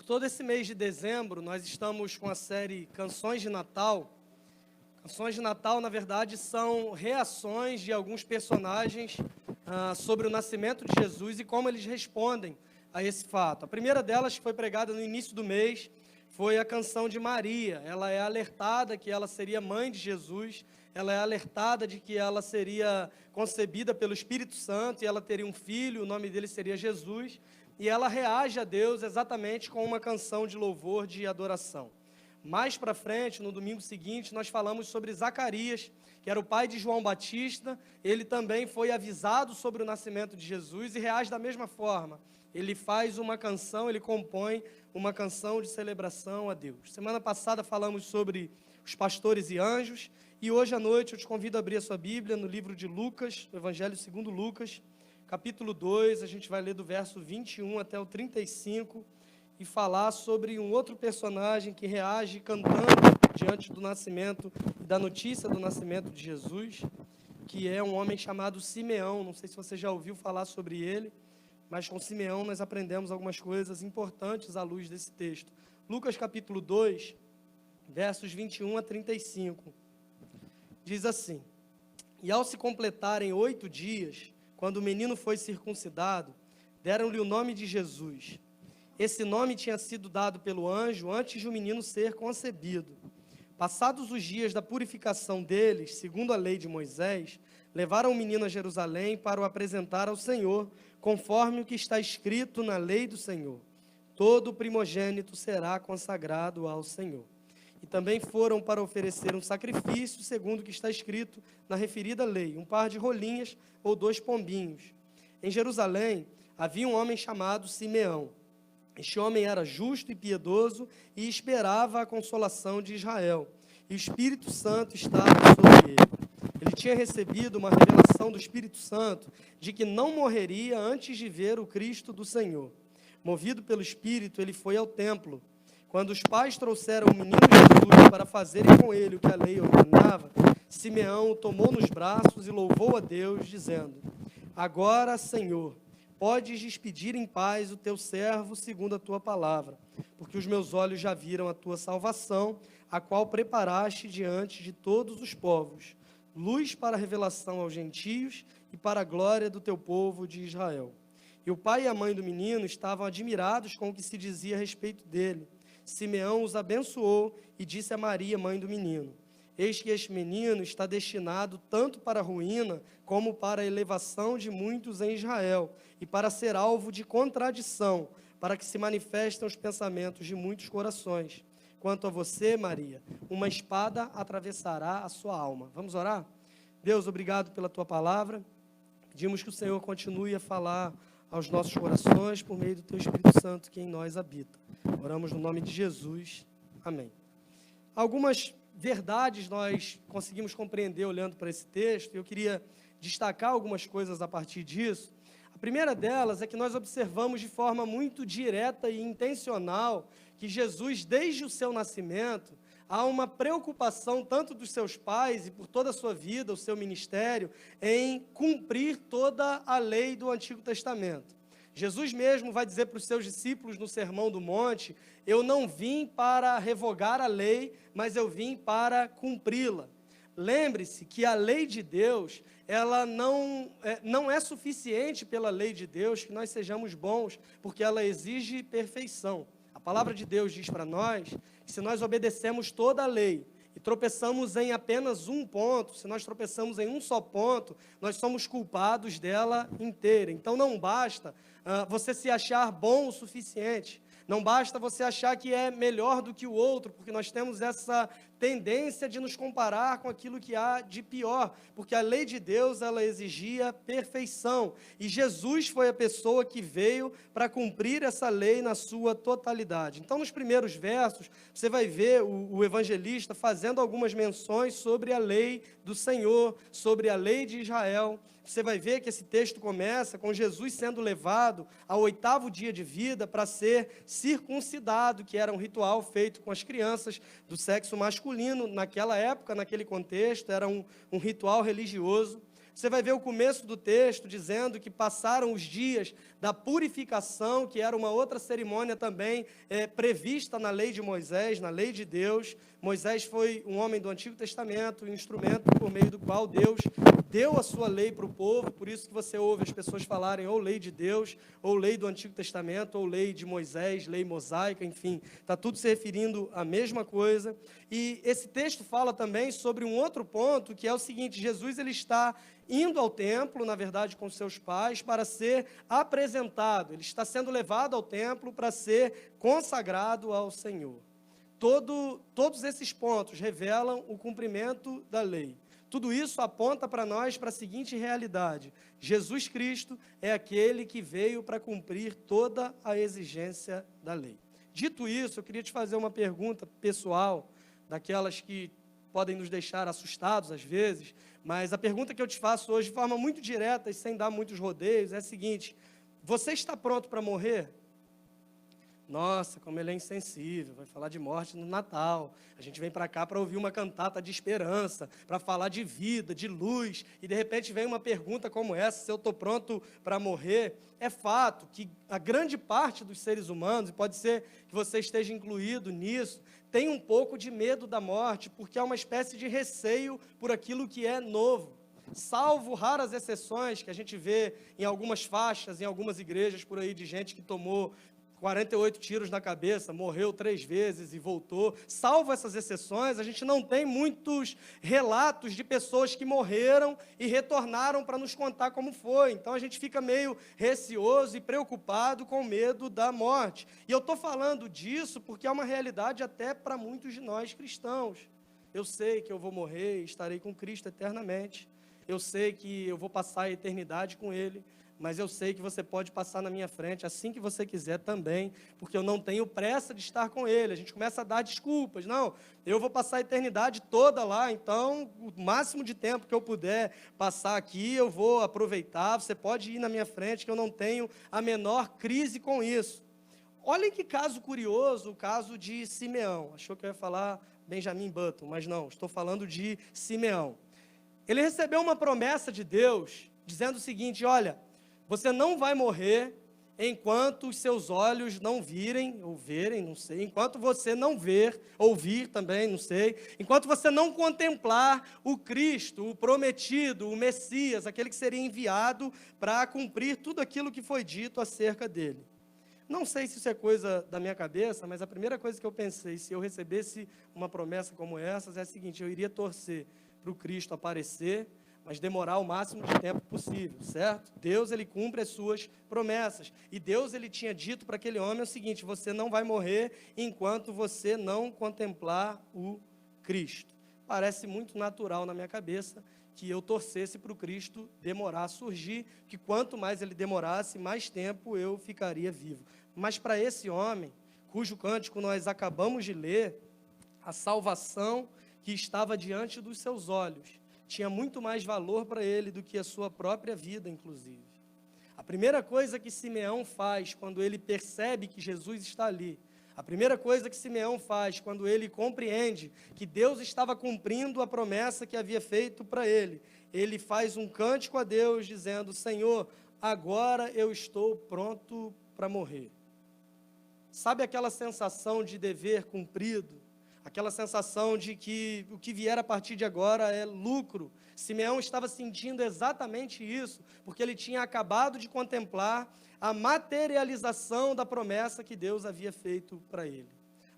todo esse mês de dezembro, nós estamos com a série Canções de Natal. Canções de Natal, na verdade, são reações de alguns personagens sobre o nascimento de Jesus e como eles respondem a esse fato. A primeira delas, que foi pregada no início do mês, foi a canção de Maria. Ela é alertada que ela seria mãe de Jesus, ela é alertada de que ela seria concebida pelo Espírito Santo e ela teria um filho, o nome dele seria Jesus, e ela reage a Deus exatamente com uma canção de louvor, de adoração. Mais para frente, no domingo seguinte, nós falamos sobre Zacarias, que era o pai de João Batista. Ele também foi avisado sobre o nascimento de Jesus e reage da mesma forma. Ele faz uma canção, ele compõe uma canção de celebração a Deus. Semana passada falamos sobre os pastores e anjos, e hoje à noite eu te convido a abrir a sua Bíblia no livro de Lucas, no Evangelho segundo Lucas, capítulo 2, a gente vai ler do verso 21 até o 35, e falar sobre um outro personagem que reage cantando diante do nascimento e da notícia do nascimento de Jesus, que é um homem chamado Simeão. Não sei se você já ouviu falar sobre ele, mas com Simeão nós aprendemos algumas coisas importantes à luz desse texto. Lucas capítulo 2, versos 21 a 35, diz assim: E ao se completarem 8 dias, quando o menino foi circuncidado, deram-lhe o nome de Jesus. Esse nome tinha sido dado pelo anjo antes de o menino ser concebido. Passados os dias da purificação deles, segundo a lei de Moisés, levaram o menino a Jerusalém para o apresentar ao Senhor, conforme o que está escrito na lei do Senhor. Todo primogênito será consagrado ao Senhor. E também foram para oferecer um sacrifício, segundo o que está escrito na referida lei, um par de rolinhas ou 2 pombinhos. Em Jerusalém havia um homem chamado Simeão. Este homem era justo e piedoso e esperava a consolação de Israel. E o Espírito Santo estava sobre ele. Ele tinha recebido uma revelação do Espírito Santo de que não morreria antes de ver o Cristo do Senhor. Movido pelo Espírito, ele foi ao templo. Quando os pais trouxeram o menino Jesus para fazerem com ele o que a lei ordenava, Simeão o tomou nos braços e louvou a Deus, dizendo: Agora, Senhor, podes despedir em paz o teu servo segundo a tua palavra, porque os meus olhos já viram a tua salvação, a qual preparaste diante de todos os povos, luz para a revelação aos gentios e para a glória do teu povo de Israel. E o pai e a mãe do menino estavam admirados com o que se dizia a respeito dele. Simeão os abençoou e disse a Maria, mãe do menino: Eis que este menino está destinado tanto para a ruína como para a elevação de muitos em Israel, e para ser alvo de contradição, para que se manifestem os pensamentos de muitos corações. Quanto a você, Maria, uma espada atravessará a sua alma. Vamos orar? Deus, obrigado pela tua palavra. Pedimos que o Senhor continue a falar aos nossos corações por meio do teu Espírito Santo que em nós habita. Oramos no nome de Jesus. Amém. Algumas verdades nós conseguimos compreender olhando para esse texto, e eu queria destacar algumas coisas a partir disso. A primeira delas é que nós observamos de forma muito direta e intencional que Jesus, desde o seu nascimento, há uma preocupação tanto dos seus pais e por toda a sua vida, o seu ministério, em cumprir toda a lei do Antigo Testamento. Jesus mesmo vai dizer para os seus discípulos no Sermão do Monte: eu não vim para revogar a lei, mas eu vim para cumpri-la. Lembre-se que a lei de Deus, ela não é suficiente pela lei de Deus que nós sejamos bons, porque ela exige perfeição. A palavra de Deus diz para nós que se nós obedecemos toda a lei e tropeçamos em apenas um ponto, se nós tropeçamos em um só ponto, nós somos culpados dela inteira. Então não basta você se achar bom o suficiente, não basta você achar que é melhor do que o outro, porque nós temos essa tendência de nos comparar com aquilo que há de pior, porque a lei de Deus, ela exigia perfeição, e Jesus foi a pessoa que veio para cumprir essa lei na sua totalidade. Então, nos primeiros versos, você vai ver o evangelista fazendo algumas menções sobre a lei do Senhor, sobre a lei de Israel. Você vai ver que esse texto começa com Jesus sendo levado ao 8º dia de vida para ser circuncidado, que era um ritual feito com as crianças do sexo masculino. Naquela época, naquele contexto, era um ritual religioso. você vai ver o começo do texto dizendo que passaram os dias da purificação, que era uma outra cerimônia também prevista na lei de Moisés, na lei de Deus. Moisés foi um homem do Antigo Testamento, um instrumento por meio do qual Deus deu a sua lei para o povo, por isso que você ouve as pessoas falarem ou lei de Deus, ou lei do Antigo Testamento, ou lei de Moisés, lei mosaica, enfim, está tudo se referindo à mesma coisa. E esse texto fala também sobre um outro ponto, que é o seguinte: Jesus ele está indo ao templo, na verdade com seus pais, para ser apresentado, ele está sendo levado ao templo para ser consagrado ao Senhor. Todos esses pontos revelam o cumprimento da lei. Tudo isso aponta para nós para a seguinte realidade: Jesus Cristo é aquele que veio para cumprir toda a exigência da lei. Dito isso, eu queria te fazer uma pergunta pessoal, daquelas que podem nos deixar assustados às vezes, mas a pergunta que eu te faço hoje, de forma muito direta e sem dar muitos rodeios, é a seguinte: você está pronto para morrer? Nossa, como ele é insensível, vai falar de morte no Natal. A gente vem para cá para ouvir uma cantata de esperança, para falar de vida, de luz, e de repente vem uma pergunta como essa: se eu estou pronto para morrer. É fato que a grande parte dos seres humanos, e pode ser que você esteja incluído nisso, tem um pouco de medo da morte, porque há uma espécie de receio por aquilo que é novo. Salvo raras exceções que a gente vê em algumas faixas, em algumas igrejas por aí, de gente que tomou 48 tiros na cabeça, morreu 3 vezes e voltou. Salvo essas exceções, a gente não tem muitos relatos de pessoas que morreram e retornaram para nos contar como foi. Então a gente fica meio receoso e preocupado com medo da morte. E eu estou falando disso porque é uma realidade até para muitos de nós cristãos. Eu sei que eu vou morrer e estarei com Cristo eternamente. Eu sei que eu vou passar a eternidade com Ele. Mas eu sei que você pode passar na minha frente assim que você quiser também, porque eu não tenho pressa de estar com Ele. A gente começa a dar desculpas. Não, eu vou passar a eternidade toda lá, então o máximo de tempo que eu puder passar aqui, eu vou aproveitar. Você pode ir na minha frente, que eu não tenho a menor crise com isso. Olhem que caso curioso, o caso de Simeão. Achou que eu ia falar Benjamin Button, mas não, estou falando de Simeão. Ele recebeu uma promessa de Deus, dizendo o seguinte: olha, você não vai morrer enquanto os seus olhos não virem, ou verem, não sei, enquanto você não ver, ouvir também, não sei, enquanto você não contemplar o Cristo, o prometido, o Messias, aquele que seria enviado para cumprir tudo aquilo que foi dito acerca dele. Não sei se isso é coisa da minha cabeça, mas a primeira coisa que eu pensei, se eu recebesse uma promessa como essa, é a seguinte: eu iria torcer para o Cristo aparecer, mas demorar o máximo de tempo possível, certo? Deus, ele cumpre as suas promessas. E Deus, ele tinha dito para aquele homem o seguinte: você não vai morrer enquanto você não contemplar o Cristo. Parece muito natural na minha cabeça que eu torcesse para o Cristo demorar a surgir, que quanto mais ele demorasse, mais tempo eu ficaria vivo. Mas para esse homem, cujo cântico nós acabamos de ler, a salvação que estava diante dos seus olhos tinha muito mais valor para ele do que a sua própria vida, inclusive. A primeira coisa que Simeão faz quando ele percebe que Jesus está ali, a primeira coisa que Simeão faz quando ele compreende que Deus estava cumprindo a promessa que havia feito para ele, ele faz um cântico a Deus dizendo: Senhor, agora eu estou pronto para morrer. Sabe aquela sensação de dever cumprido? Aquela sensação de que o que vier a partir de agora é lucro. Simeão estava sentindo exatamente isso, porque ele tinha acabado de contemplar a materialização da promessa que Deus havia feito para ele.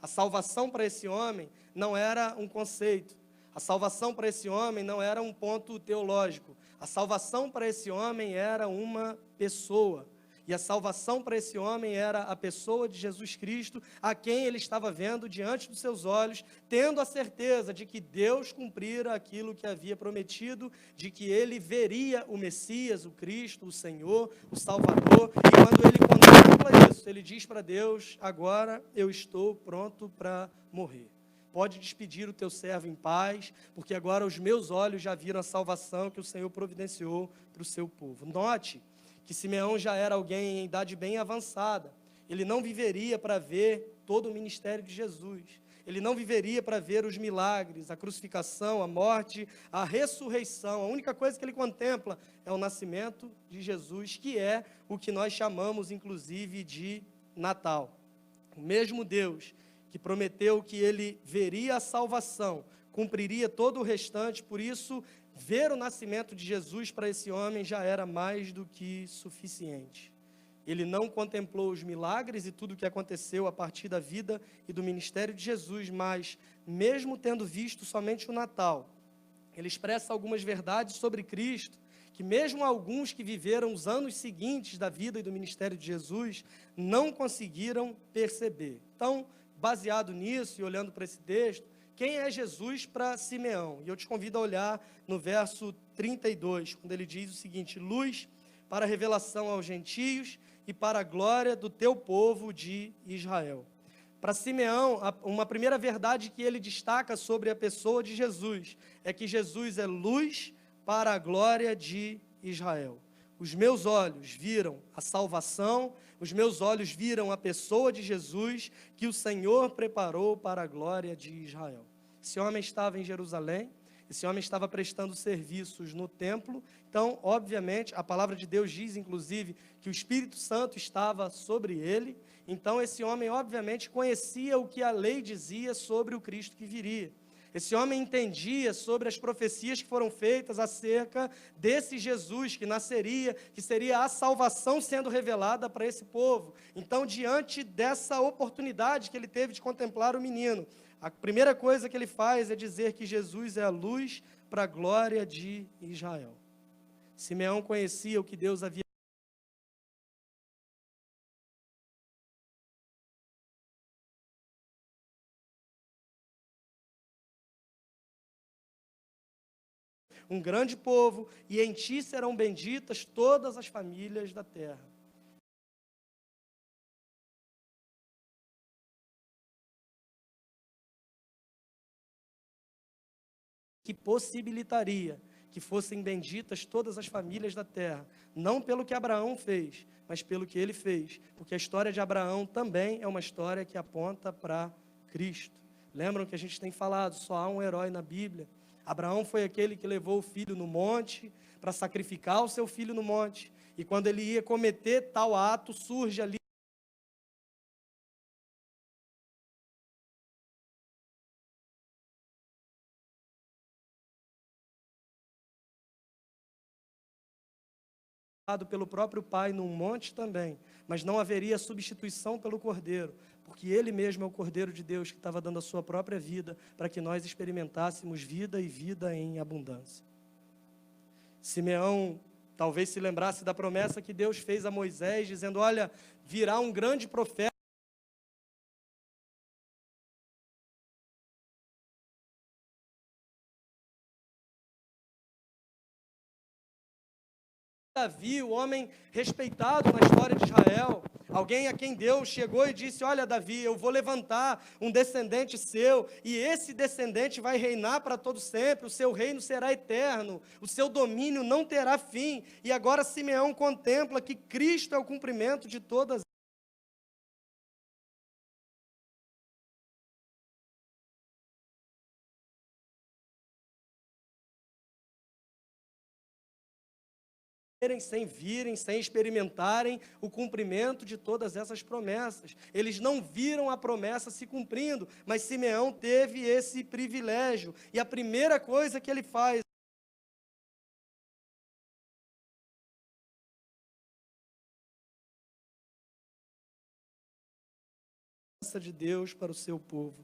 A salvação para esse homem não era um conceito. A salvação para esse homem não era um ponto teológico. A salvação para esse homem era uma pessoa. E a salvação para esse homem era a pessoa de Jesus Cristo, a quem ele estava vendo diante dos seus olhos, tendo a certeza de que Deus cumprira aquilo que havia prometido, de que ele veria o Messias, o Cristo, o Senhor, o Salvador. E quando ele contempla isso, ele diz para Deus: agora eu estou pronto para morrer. Pode despedir o teu servo em paz, porque agora os meus olhos já viram a salvação que o Senhor providenciou para o seu povo. Note que Simeão já era alguém em idade bem avançada. Ele não viveria para ver todo o ministério de Jesus. ele não viveria para ver os milagres, a crucificação, a morte, a ressurreição. A única coisa que ele contempla é o nascimento de Jesus, que é o que nós chamamos, inclusive, de Natal. O mesmo Deus que prometeu que ele veria a salvação, cumpriria todo o restante, por isso, ver o nascimento de Jesus para esse homem já era mais do que suficiente. Ele não contemplou os milagres e tudo o que aconteceu a partir da vida e do ministério de Jesus, mas, mesmo tendo visto somente o Natal, ele expressa algumas verdades sobre Cristo, que mesmo alguns que viveram os anos seguintes da vida e do ministério de Jesus, não conseguiram perceber. Então, baseado nisso e olhando para esse texto, quem é Jesus para Simeão? E eu te convido a olhar no verso 32, quando ele diz o seguinte: luz para a revelação aos gentios e para a glória do teu povo de Israel. Para Simeão, uma primeira verdade que ele destaca sobre a pessoa de Jesus é que Jesus é luz para a glória de Israel. Os meus olhos viram a salvação, os meus olhos viram a pessoa de Jesus que o Senhor preparou para a glória de Israel. Esse homem estava em Jerusalém, esse homem estava prestando serviços no templo, então, obviamente, a palavra de Deus diz, inclusive, que o Espírito Santo estava sobre ele, então esse homem, obviamente, conhecia o que a lei dizia sobre o Cristo que viria. Esse homem entendia sobre as profecias que foram feitas acerca desse Jesus que nasceria, que seria a salvação sendo revelada para esse povo. Então, diante dessa oportunidade que ele teve de contemplar o menino, a primeira coisa que ele faz é dizer que Jesus é a luz para a glória de Israel. Simeão conhecia o que Deus havia um grande povo, e em ti serão benditas todas as famílias da terra. Que possibilitaria que fossem benditas todas as famílias da terra, não pelo que Abraão fez, mas pelo que ele fez, porque a história de Abraão também é uma história que aponta para Cristo. Lembram que a gente tem falado, só há um herói na Bíblia. Abraão foi aquele que levou o filho no monte, para sacrificar o seu filho no monte, e quando ele ia cometer tal ato, surge ali pelo próprio Pai num monte também, mas não haveria substituição pelo Cordeiro, porque Ele mesmo é o Cordeiro de Deus que estava dando a sua própria vida para que nós experimentássemos vida e vida em abundância. Simeão talvez se lembrasse da promessa que Deus fez a Moisés, dizendo: olha, virá um grande profeta. Davi, o homem respeitado na história de Israel, alguém a quem Deus chegou e disse: olha, Davi, eu vou levantar um descendente seu, e esse descendente vai reinar para todo sempre, o seu reino será eterno, o seu domínio não terá fim. E agora Simeão contempla que Cristo é o cumprimento de todas sem virem, sem experimentarem o cumprimento de todas essas promessas. Eles não viram a promessa se cumprindo, mas Simeão teve esse privilégio. E a primeira coisa que ele faz de Deus para o seu povo.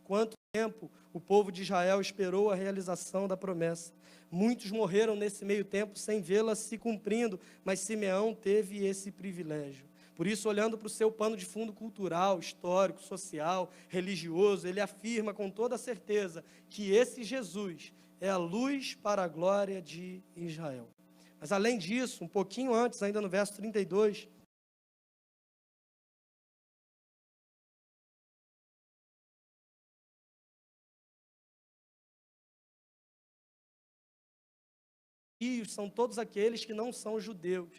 Quanto tempo o povo de Israel esperou a realização da promessa? Muitos morreram nesse meio tempo sem vê-la se cumprindo, mas Simeão teve esse privilégio. Por isso, olhando para o seu pano de fundo cultural, histórico, social, religioso, ele afirma com toda certeza que esse Jesus é a luz para a glória de Israel. Mas além disso, um pouquinho antes, ainda no verso 32, gentios são todos aqueles que não são judeus.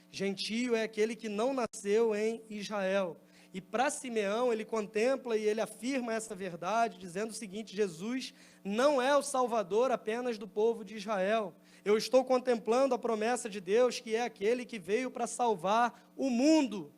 Gentio é aquele que não nasceu em Israel. E para Simeão, ele contempla e ele afirma essa verdade, dizendo o seguinte: Jesus não é o Salvador apenas do povo de Israel. Eu estou contemplando a promessa de Deus, que é aquele que veio para salvar o mundo.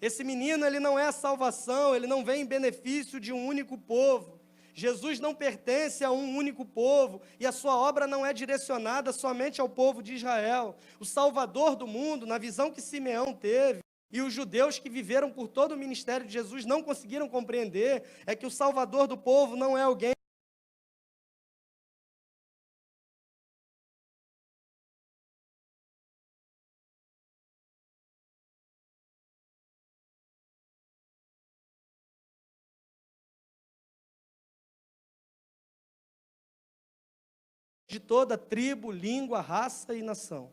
Esse menino, ele não é a salvação, ele não vem em benefício de um único povo. Jesus não pertence a um único povo, e a sua obra não é direcionada somente ao povo de Israel. O Salvador do mundo, na visão que Simeão teve, e os judeus que viveram por todo o ministério de Jesus não conseguiram compreender, é que o Salvador do povo não é alguém de toda tribo, língua, raça e nação.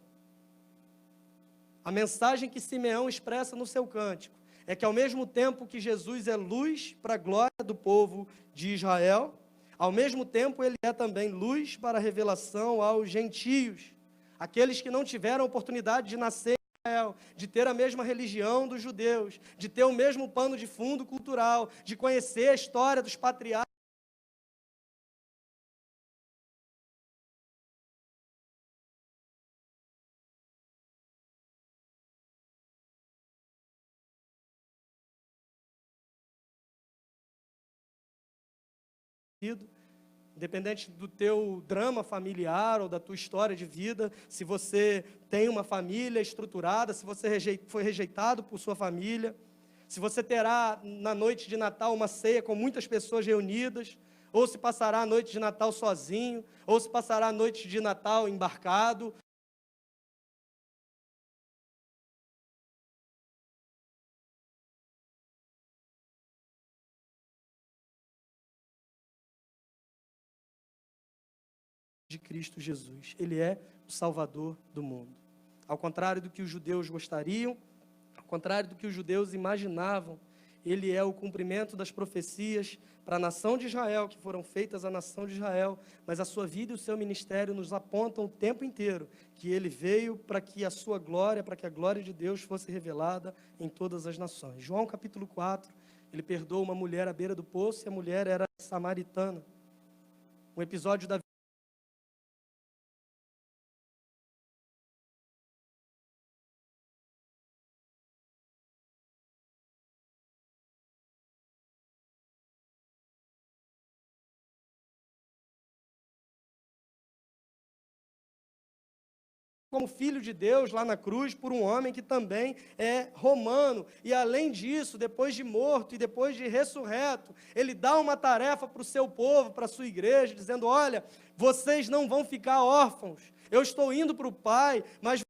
A mensagem que Simeão expressa no seu cântico é que, ao mesmo tempo que Jesus é luz para a glória do povo de Israel, ao mesmo tempo ele é também luz para a revelação aos gentios, aqueles que não tiveram oportunidade de nascer em Israel, de ter a mesma religião dos judeus, de ter o mesmo pano de fundo cultural, de conhecer a história dos patriarcas independente do teu drama familiar ou da tua história de vida, se você tem uma família estruturada, se você foi rejeitado por sua família, se você terá na noite de Natal uma ceia com muitas pessoas reunidas, ou se passará a noite de Natal sozinho, ou se passará a noite de Natal embarcado, de Cristo Jesus. Ele é o Salvador do mundo. Ao contrário do que os judeus gostariam, ao contrário do que os judeus imaginavam, ele é o cumprimento das profecias para a nação de Israel, que foram feitas à nação de Israel, mas a sua vida e o seu ministério nos apontam o tempo inteiro que ele veio para que a sua glória, para que a glória de Deus fosse revelada em todas as nações. João capítulo 4, ele perdoa uma mulher à beira do poço, e a mulher era samaritana. Um episódio da como filho de Deus lá na cruz por um homem que também é romano. E além disso, depois de morto e depois de ressurreto, ele dá uma tarefa para o seu povo, para a sua igreja, dizendo: olha, vocês não vão ficar órfãos. Eu estou indo para o Pai, mas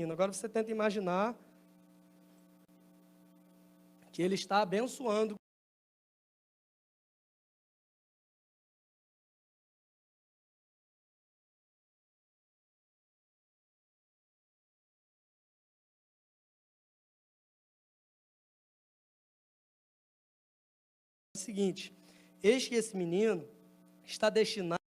agora você tenta imaginar que ele está abençoando. O seguinte: eis que esse menino está destinado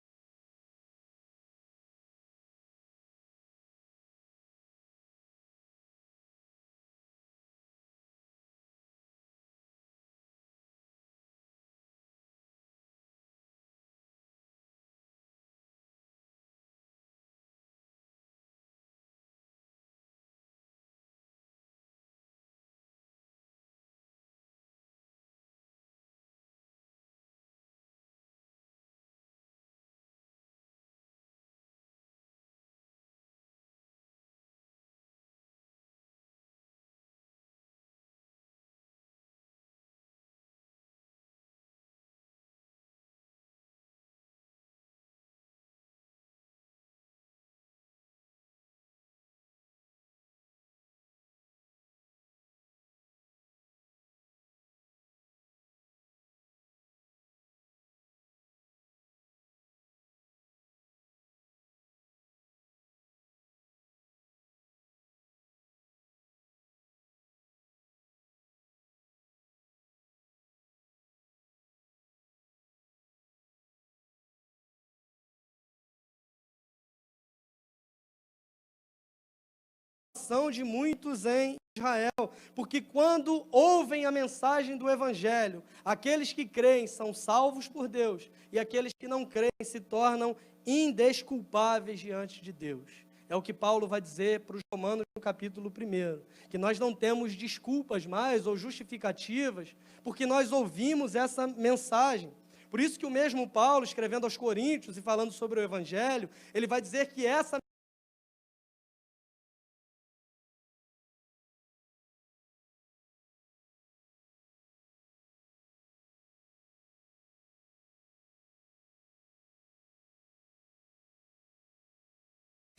salvação de muitos em Israel, porque quando ouvem a mensagem do Evangelho, aqueles que creem são salvos por Deus, e aqueles que não creem se tornam indesculpáveis diante de Deus. É o que Paulo vai dizer para os Romanos no capítulo 1, que nós não temos desculpas mais ou justificativas, porque nós ouvimos essa mensagem. Por isso que o mesmo Paulo, escrevendo aos Coríntios e falando sobre o Evangelho, ele vai dizer que essa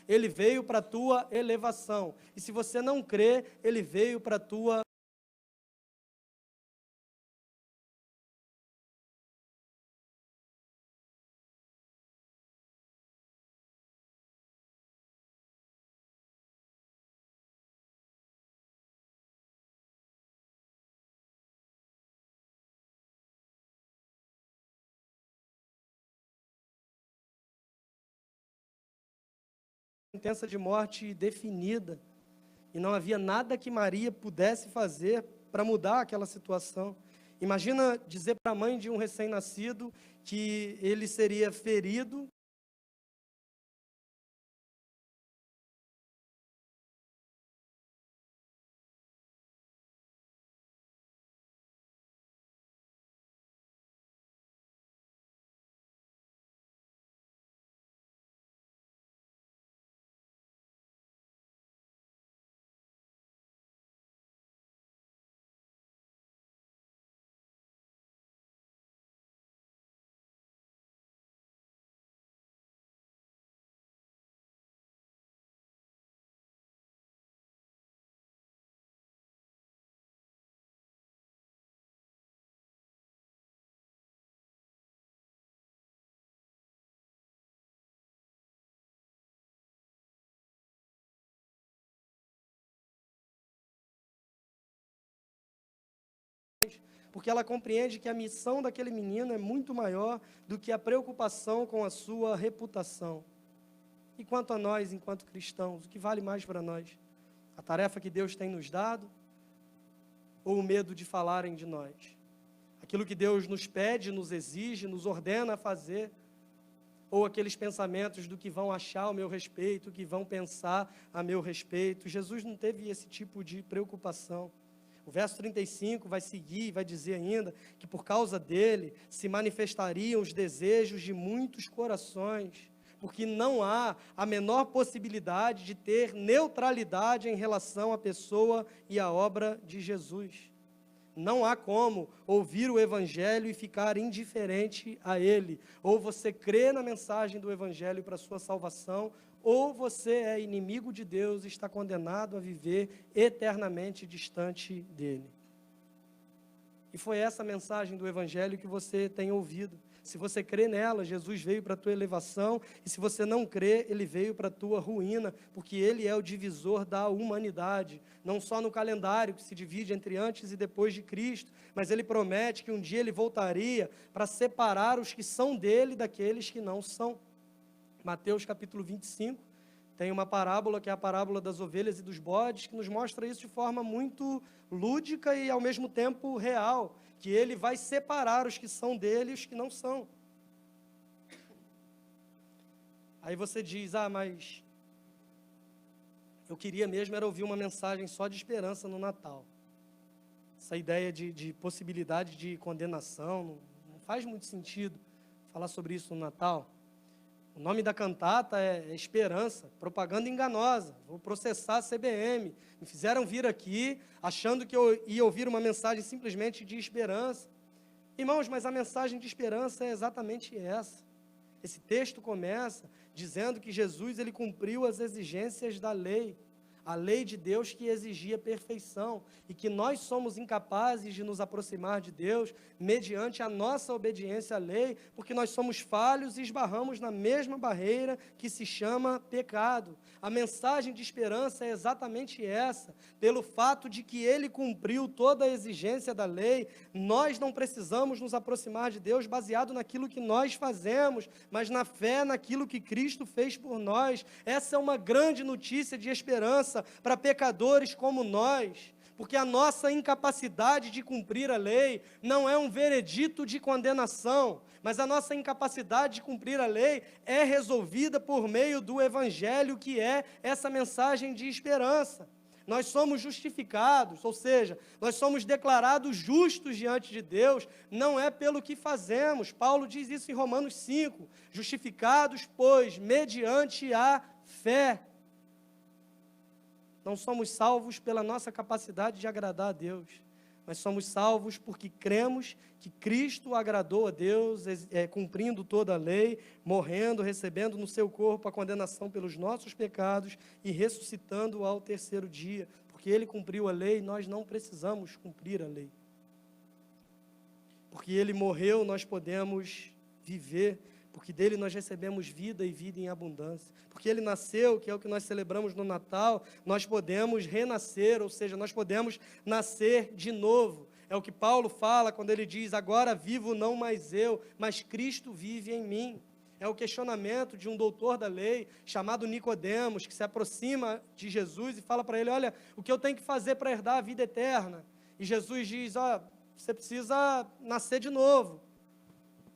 ele veio para a tua elevação. E se você não crê, ele veio para a tua sentença de morte definida. E não havia nada que Maria pudesse fazer para mudar aquela situação. Imagina dizer para a mãe de um recém-nascido que ele seria ferido. Porque ela compreende que a missão daquele menino é muito maior do que a preocupação com a sua reputação. E quanto a nós, enquanto cristãos, o que vale mais para nós? A tarefa que Deus tem nos dado ou o medo de falarem de nós? Aquilo que Deus nos pede, nos exige, nos ordena a fazer, ou aqueles pensamentos do que vão achar ao meu respeito, que vão pensar a meu respeito? Jesus não teve esse tipo de preocupação. O verso 35 vai seguir e vai dizer ainda que por causa dele se manifestariam os desejos de muitos corações, porque não há a menor possibilidade de ter neutralidade em relação à pessoa e à obra de Jesus. Não há como ouvir o Evangelho e ficar indiferente a ele. Ou você crê na mensagem do Evangelho para a sua salvação, ou você é inimigo de Deus e está condenado a viver eternamente distante dele. E foi essa mensagem do Evangelho que você tem ouvido. Se você crê nela, Jesus veio para a tua elevação, e se você não crê, ele veio para a tua ruína, porque ele é o divisor da humanidade, não só no calendário que se divide entre antes e depois de Cristo, mas ele promete que um dia ele voltaria para separar os que são dele daqueles que não são. Mateus capítulo 25, tem uma parábola que é a parábola das ovelhas e dos bodes, que nos mostra isso de forma muito lúdica e ao mesmo tempo real, que ele vai separar os que são dele e os que não são. Aí você diz, mas eu queria mesmo era ouvir uma mensagem só de esperança no Natal. Essa ideia de possibilidade de condenação, não faz muito sentido falar sobre isso no Natal. O nome da cantata é Esperança, propaganda enganosa. Vou processar a CBM. Me fizeram vir aqui achando que eu ia ouvir uma mensagem simplesmente de esperança. Irmãos, mas a mensagem de esperança é exatamente essa. Esse texto começa dizendo que Jesus ele cumpriu as exigências da lei. A lei de Deus que exigia perfeição, e que nós somos incapazes de nos aproximar de Deus mediante a nossa obediência à lei, porque nós somos falhos e esbarramos na mesma barreira que se chama pecado. A mensagem de esperança é exatamente essa. Pelo fato de que ele cumpriu toda a exigência da lei, nós não precisamos nos aproximar de Deus baseado naquilo que nós fazemos, mas na fé naquilo que Cristo fez por nós. Essa é uma grande notícia de esperança. esperança para pecadores como nós, porque a nossa incapacidade de cumprir a lei não é um veredito de condenação, mas a nossa incapacidade de cumprir a lei é resolvida por meio do Evangelho, que é essa mensagem de esperança. Nós somos justificados, ou seja, nós somos declarados justos diante de Deus, não é pelo que fazemos. Paulo diz isso em Romanos 5, justificados, pois, mediante a fé. Não somos salvos pela nossa capacidade de agradar a Deus, mas somos salvos porque cremos que Cristo agradou a Deus, cumprindo toda a lei, morrendo, recebendo no seu corpo a condenação pelos nossos pecados e ressuscitando ao terceiro dia, porque Ele cumpriu a lei, nós não precisamos cumprir a lei. Porque Ele morreu, nós podemos viver, porque dele nós recebemos vida e vida em abundância. Porque Ele nasceu, que é o que nós celebramos no Natal, nós podemos renascer, ou seja, nós podemos nascer de novo. É o que Paulo fala quando ele diz, agora vivo não mais eu, mas Cristo vive em mim. É o questionamento de um doutor da lei, chamado Nicodemos, que se aproxima de Jesus e fala para ele, olha, o que eu tenho que fazer para herdar a vida eterna? E Jesus diz, você precisa nascer de novo.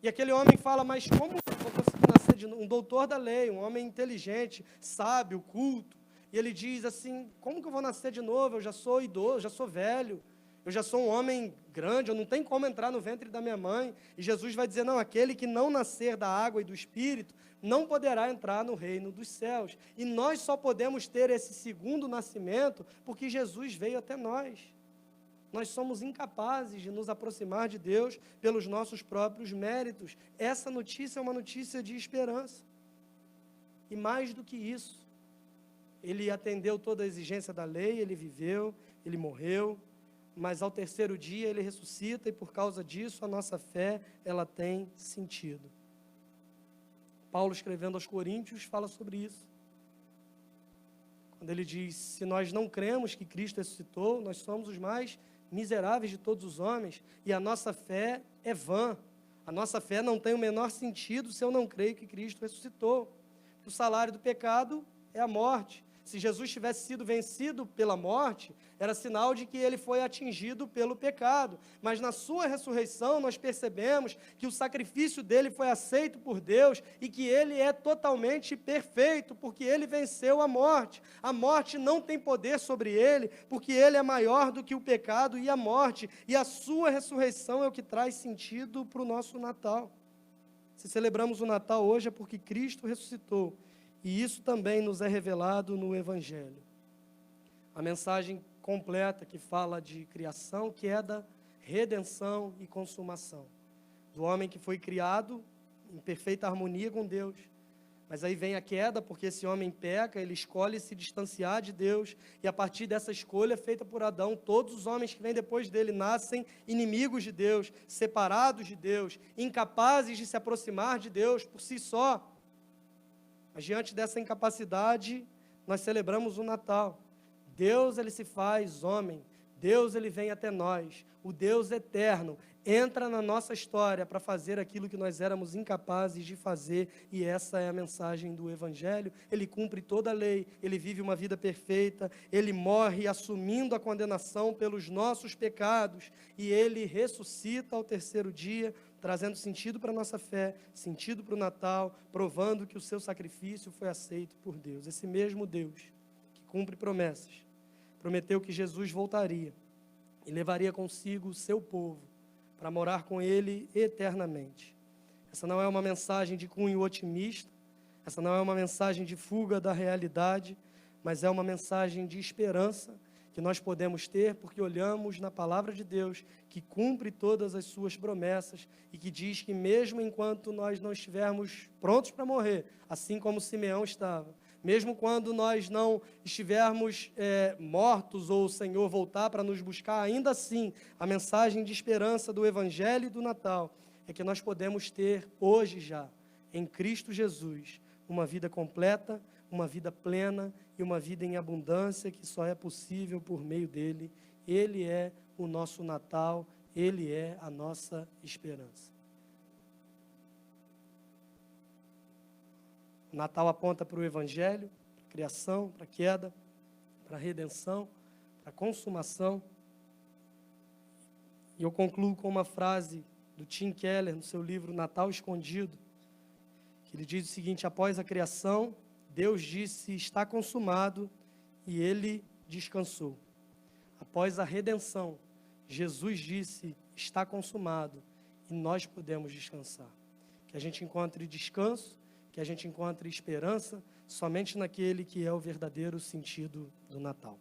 E aquele homem fala, mas como eu vou conseguir nascer de novo? Um doutor da lei, um homem inteligente, sábio, culto. E ele diz assim, como que eu vou nascer de novo? Eu já sou idoso, já sou velho, eu já sou um homem grande, eu não tenho como entrar no ventre da minha mãe. E Jesus vai dizer, não, aquele que não nascer da água e do Espírito, não poderá entrar no reino dos céus. E nós só podemos ter esse segundo nascimento, porque Jesus veio até nós. Nós somos incapazes de nos aproximar de Deus pelos nossos próprios méritos. Essa notícia é uma notícia de esperança. E mais do que isso, Ele atendeu toda a exigência da lei, Ele viveu, Ele morreu, mas ao terceiro dia Ele ressuscita e por causa disso a nossa fé, ela tem sentido. Paulo, escrevendo aos Coríntios, fala sobre isso. Quando ele diz, se nós não cremos que Cristo ressuscitou, nós somos os mais miseráveis de todos os homens, e a nossa fé é vã. A nossa fé não tem o menor sentido se eu não creio que Cristo ressuscitou. O salário do pecado é a morte. Se Jesus tivesse sido vencido pela morte, era sinal de que ele foi atingido pelo pecado. Mas na sua ressurreição, nós percebemos que o sacrifício dele foi aceito por Deus e que ele é totalmente perfeito, porque ele venceu a morte. A morte não tem poder sobre ele, porque ele é maior do que o pecado e a morte. E a sua ressurreição é o que traz sentido para o nosso Natal. Se celebramos o Natal hoje é porque Cristo ressuscitou. E isso também nos é revelado no Evangelho. A mensagem completa que fala de criação, queda, redenção e consumação. Do homem que foi criado em perfeita harmonia com Deus. Mas aí vem a queda, porque esse homem peca, ele escolhe se distanciar de Deus. E a partir dessa escolha feita por Adão, todos os homens que vêm depois dele nascem inimigos de Deus, separados de Deus, incapazes de se aproximar de Deus por si só. Mas diante dessa incapacidade, nós celebramos o Natal. Deus, ele se faz homem. Deus, ele vem até nós. O Deus eterno entra na nossa história para fazer aquilo que nós éramos incapazes de fazer. E essa é a mensagem do Evangelho. Ele cumpre toda a lei. Ele vive uma vida perfeita. Ele morre assumindo a condenação pelos nossos pecados. E ele ressuscita ao terceiro dia, trazendo sentido para a nossa fé, sentido para o Natal, provando que o seu sacrifício foi aceito por Deus. Esse mesmo Deus, que cumpre promessas, prometeu que Jesus voltaria e levaria consigo o seu povo para morar com ele eternamente. Essa não é uma mensagem de cunho otimista, essa não é uma mensagem de fuga da realidade, mas é uma mensagem de esperança, que nós podemos ter porque olhamos na palavra de Deus, que cumpre todas as suas promessas e que diz que mesmo enquanto nós não estivermos prontos para morrer, assim como Simeão estava, mesmo quando nós não estivermos mortos ou o Senhor voltar para nos buscar, ainda assim, a mensagem de esperança do Evangelho e do Natal é que nós podemos ter hoje já, em Cristo Jesus, uma vida completa, uma vida plena e uma vida em abundância que só é possível por meio dele. Ele é o nosso Natal, ele é a nossa esperança. O Natal aponta para o Evangelho, para a criação, para a queda, para a redenção, para a consumação. E eu concluo com uma frase do Tim Keller, no seu livro Natal Escondido, que ele diz o seguinte: após a criação, Deus disse, está consumado, e ele descansou. Após a redenção, Jesus disse, está consumado, e nós podemos descansar. Que a gente encontre descanso, que a gente encontre esperança, somente naquele que é o verdadeiro sentido do Natal.